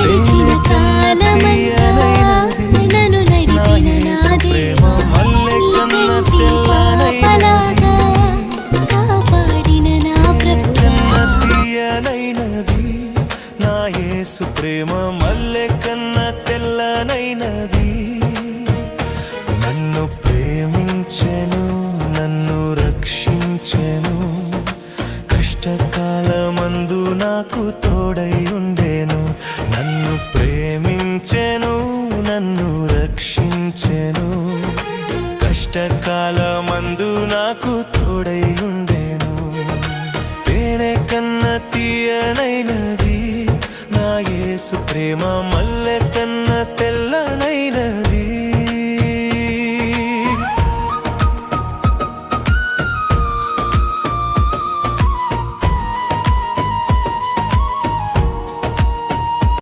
గడిచిన కాలమంతా నన్ను నడిపిన నా దేవా కంటి పాపలాగా కాపాడిన నా ప్రభువా తీయనైనది నా యేసు ప్రేమ మల్లె కన్న తెల్లనైనది నన్ను ప్రేమించెను నన్ను రక్షించెను కష్టకాలమందు నాకు తోడై ఉండెను నన్ను ప్రేమించెను నన్ను రక్షించెను కష్టకాలమందు నాకు తోడై ఉండెను తేనె కన్న తీయనైనది నా యేసు ప్రేమ మల్లె కన్న తెల్లనైనది